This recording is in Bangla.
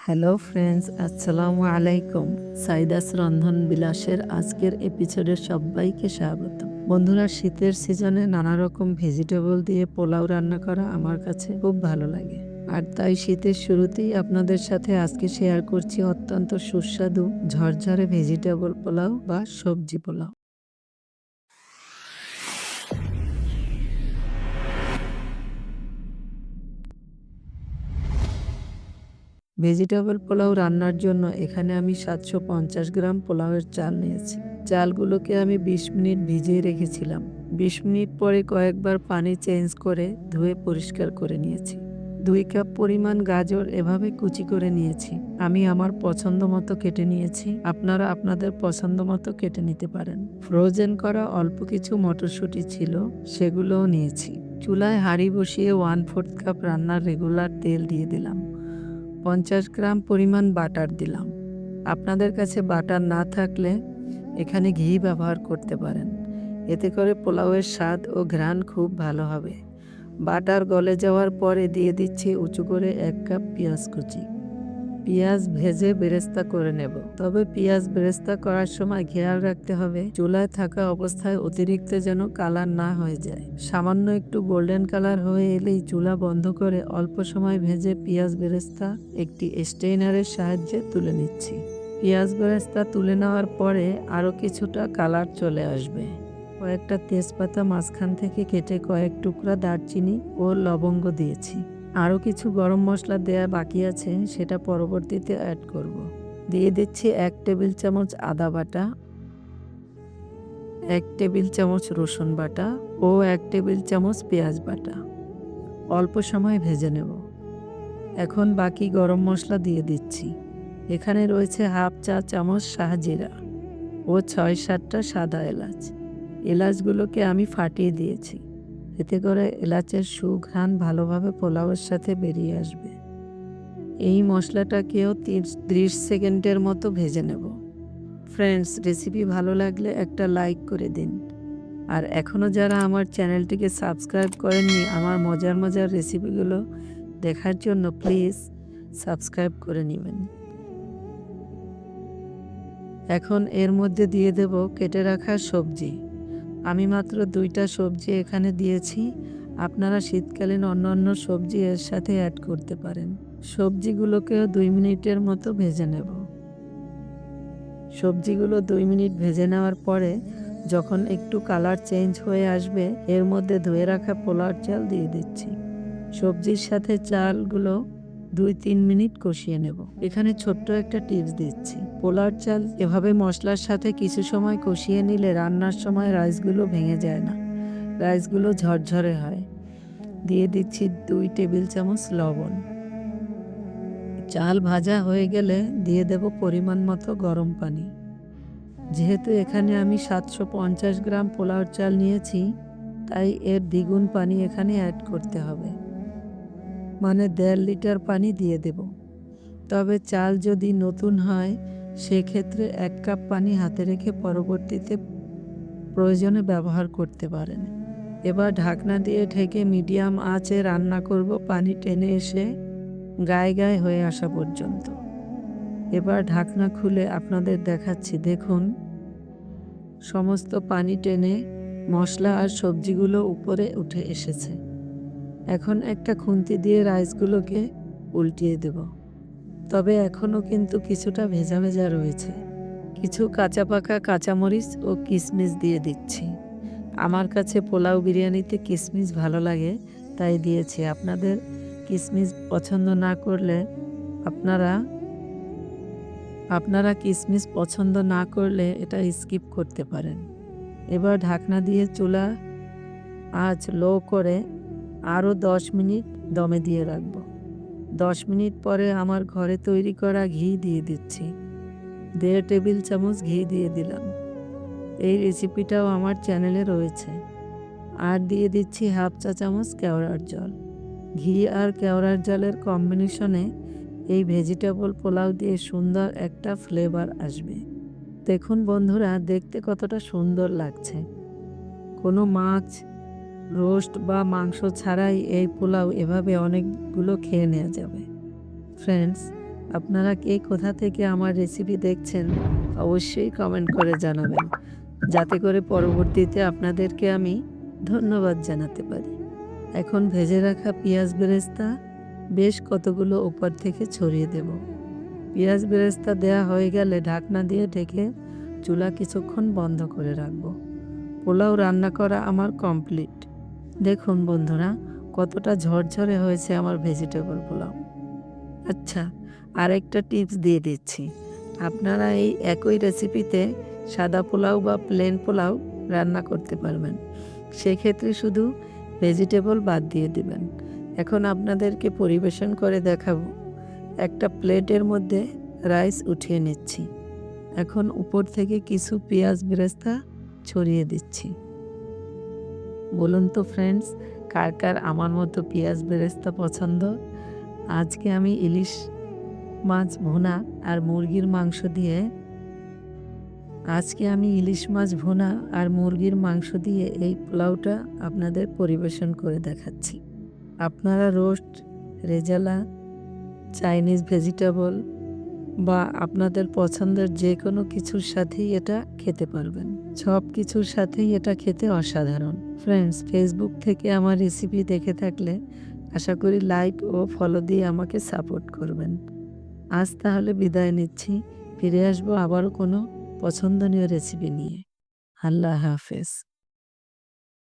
হ্যালো ফ্রেন্ডস, আসসালামু আলাইকুম। সাইদাস রন্ধন বিলাসের আজকের এপিসোডে সবাইকে স্বাগত। বন্ধুরা, শীতের সিজনে নানা রকম ভেজিটেবল দিয়ে পোলাও রান্না করা আমার কাছে খুব ভালো লাগে। আর তাই শীতের শুরুতেই আপনাদের সাথে আজকে শেয়ার করছি অত্যন্ত সুস্বাদু ঝরঝরে ভেজিটেবল পোলাও বা সবজি পোলাও। ভেজিটেবল পোলাও রান্নার জন্য এখানে আমি 750 গ্রাম পোলাওয়ের চাল নিয়েছি। চালগুলোকে আমি 20 মিনিট ভিজিয়ে রেখেছিলাম। 20 মিনিট পরে কয়েকবার পানি চেঞ্জ করে ধুয়ে পরিষ্কার করে নিয়েছি। 2 কাপ পরিমাণ গাজর এভাবে কুচি করে নিয়েছি। আমি আমার পছন্দ মতো কেটে নিয়েছি, আপনারা আপনাদের পছন্দ মতো কেটে নিতে পারেন। ফ্রোজেন করা অল্প কিছু মটরশুঁটি ছিল, সেগুলোও নিয়েছি। চুলায় হাঁড়ি বসিয়ে 1/4 কাপ রান্নার রেগুলার তেল দিয়ে দিলাম। 50 গ্রাম পরিমাণ বাটার দিলাম। আপনাদের কাছে বাটার না থাকলে এখানে ঘি ব্যবহার করতে পারেন, এতে করে পোলাওয়ের স্বাদ ও ঘ্রাণ খুব ভালো হবে। বাটার গলে যাওয়ার পরে দিয়ে দিচ্ছি উঁচু করে 1 কাপ পেঁয়াজ কুচি। পেঁয়াজ ভেজে বেরেস্তা করে নেব, তবে পেঁয়াজ বেরেস্তা করার সময় খেয়াল রাখতে হবে চুলায় থাকা অবস্থায় অতিরিক্ত যেন কালার না হয়ে যায়। সামান্য একটু গোল্ডেন কালার হয়ে এলেই চুলা বন্ধ করে অল্প সময় ভেজে পেঁয়াজ বেরেস্তা একটি স্টেইনারের সাহায্যে তুলে নিচ্ছি। পেঁয়াজ বেরেস্তা তুলে নেওয়ার পরে আরও কিছুটা কালার চলে আসবে। কয়েকটা তেজপাতা মাঝখান থেকে কেটে কয়েক টুকরা দারচিনি ও লবঙ্গ দিয়েছি। আরও কিছু গরম মশলা দেয়া বাকি আছে, সেটা পরবর্তীতে অ্যাড করব। দিয়ে দিচ্ছি 1 টেবিল চামচ আদা বাটা, 1 টেবিল চামচ রসুন বাটা ও 1 টেবিল চামচ পেঁয়াজ বাটা। অল্প সময় ভেজে নেব। এখন বাকি গরম মশলা দিয়ে দিচ্ছি। এখানে রয়েছে হাফ চা চামচ শাহজিরা ও 6-7টা সাদা এলাচ। এলাচগুলোকে আমি ফাটিয়ে দিয়েছি, এতে করে এলাচের সুঘ্রাণ ভালোভাবে পোলাওয়ের সাথে বেরিয়ে আসবে। এই মশলাটাকেও 30 সেকেন্ডের মতো ভেজে নেব। ফ্রেন্ডস, রেসিপি ভালো লাগলে একটা লাইক করে দিন। আর এখনও যারা আমার চ্যানেলটিকে সাবস্ক্রাইব করেননি, আমার মজার মজার রেসিপিগুলো দেখার জন্য প্লিজ সাবস্ক্রাইব করে নেবেন। এখন এর মধ্যে দিয়ে দেব কেটে রাখা সবজি। আমি মাত্র 2টা সবজি এখানে দিয়েছি, আপনারা শীতকালীন অন্যান্য সবজি এর সাথে অ্যাড করতে পারেন। সবজিগুলোকেও 2 মিনিটের মতো ভেজে নেব। সবজিগুলো 2 মিনিট ভেজে নেওয়ার পরে যখন একটু কালার চেঞ্জ হয়ে আসবে, এর মধ্যে ধুয়ে রাখা পোলাওর চাল দিয়ে দিচ্ছি। সবজির সাথে চালগুলো 2-3 মিনিট কষিয়ে নেব। এখানে ছোট্ট একটা টিপস দিচ্ছি, পোলাওর চাল এভাবে মশলার সাথে কিছু সময় কষিয়ে নিলে রান্নার সময় রাইসগুলো ভেঙে যায় না, রাইসগুলো ঝরঝরে হয়। দিয়ে দিচ্ছি 2 টেবিল চামচ লবণ। চাল ভাজা হয়ে গেলে দিয়ে দেব পরিমাণ মতো গরম পানি। যেহেতু এখানে আমি 750 গ্রাম পোলাওর চাল নিয়েছি, তাই এর দ্বিগুণ পানি এখানে অ্যাড করতে হবে, মানে 1.5 লিটার পানি দিয়ে দেব। তবে চাল যদি নতুন হয় সেক্ষেত্রে 1 কাপ পানি হাতে রেখে পরবর্তীতে প্রয়োজনে ব্যবহার করতে পারেন। এবার ঢাকনা দিয়ে ঢেকে মিডিয়াম আঁচে রান্না করব, পানি টেনে এসে গায়ে গায়ে হয়ে আসা পর্যন্ত। এবার ঢাকনা খুলে আপনাদের দেখাচ্ছি, দেখুন সমস্ত পানি টেনে মশলা আর সবজিগুলো উপরে উঠে এসেছে। এখন একটা খুন্তি দিয়ে রাইসগুলোকে উল্টিয়ে দেব, তবে এখনও কিন্তু কিছুটা ভেজা ভেজা রয়েছে। কিছু কাঁচা পাকা কাঁচামরিচ ও কিশমিশ দিয়ে দিচ্ছি। আমার কাছে পোলাও বিরিয়ানিতে কিশমিশ ভালো লাগে, তাই দিয়েছি। আপনাদের কিশমিশ পছন্দ না করলে আপনারা কিশমিশ পছন্দ না করলে এটা স্কিপ করতে পারেন। এবার ঢাকনা দিয়ে চুলা আঁচ লো করে আরও 10 মিনিট দমে দিয়ে রাখব। 10 মিনিট পরে আমার ঘরে তৈরি করা ঘি দিয়ে দিচ্ছি। 1.5 টেবিল চামচ ঘি দিয়ে দিলাম। এই রেসিপিটাও আমার চ্যানেলে রয়েছে। আর দিয়ে দিচ্ছি হাফ চা চামচ কেওড়ার জল। ঘি আর কেওড়ার জলের কম্বিনেশনে এই ভেজিটেবল পোলাও দিয়ে সুন্দর একটা ফ্লেভার আসবে। দেখুন বন্ধুরা, দেখতে কতটা সুন্দর লাগছে। কোনো মাছ, রোস্ট বা মাংস ছাড়াই এই পোলাও এভাবে অনেকগুলো খেয়ে নেওয়া যাবে। ফ্রেন্ডস, আপনারা কে কোথা থেকে আমার রেসিপি দেখছেন অবশ্যই কমেন্ট করে জানাবেন, যাতে করে পরবর্তীতে আপনাদেরকে আমি ধন্যবাদ জানাতে পারি। এখন ভেজে রাখা পেঁয়াজ বেরেস্তা বেশ কতগুলো ওপর থেকে ছড়িয়ে দেব। পেঁয়াজ বেরেস্তা দেয়া হয়ে গেলে ঢাকনা দিয়ে ঢেকে চুলা কিছুক্ষণ বন্ধ করে রাখবো। পোলাও রান্না করা আমার কমপ্লিট। দেখুন বন্ধুরা, কতটা ঝরঝরে হয়েছে আমার ভেজিটেবল পোলাও। আচ্ছা, আরেকটা টিপস দিয়ে দিচ্ছি। আপনারা এই একই রেসিপিতে সাদা পোলাও বা প্লেন পোলাও রান্না করতে পারবেন। সেক্ষেত্রে শুধু ভেজিটেবল বাদ দিয়ে দিবেন। এখন আপনাদেরকে পরিবেশন করে দেখাবো। একটা প্লেটের মধ্যে রাইস উঠিয়ে নিচ্ছি। এখন উপর থেকে কিছু পেঁয়াজ বেরেস্তা ছড়িয়ে দিচ্ছি। বলুন তো ফ্রেন্ডস, কার কার আমার মতো পেঁয়াজ বেরেস্তা পছন্দ? আজকে আমি ইলিশ মাছ ভুনা আর মুরগির মাংস দিয়ে এই পোলাওটা আপনাদের পরিবেশন করে দেখাচ্ছি। আপনারা রোস্ট, রেজালা, চাইনিজ ভেজিটেবল বা আপনাদের পছন্দের যে কোনো কিছুর সাথেই এটা খেতে পারবেন। সব কিছুর সাথেই এটা খেতে অসাধারণ। ফ্রেন্ডস, ফেসবুক থেকে আমার রেসিপি দেখে থাকলে আশা করি লাইক ও ফলো দিয়ে আমাকে সাপোর্ট করবেন। আজ তাহলে বিদায় নিচ্ছি। ফিরে আসবো আবারও কোনো পছন্দনীয় রেসিপি নিয়ে। আল্লাহ হাফেজ।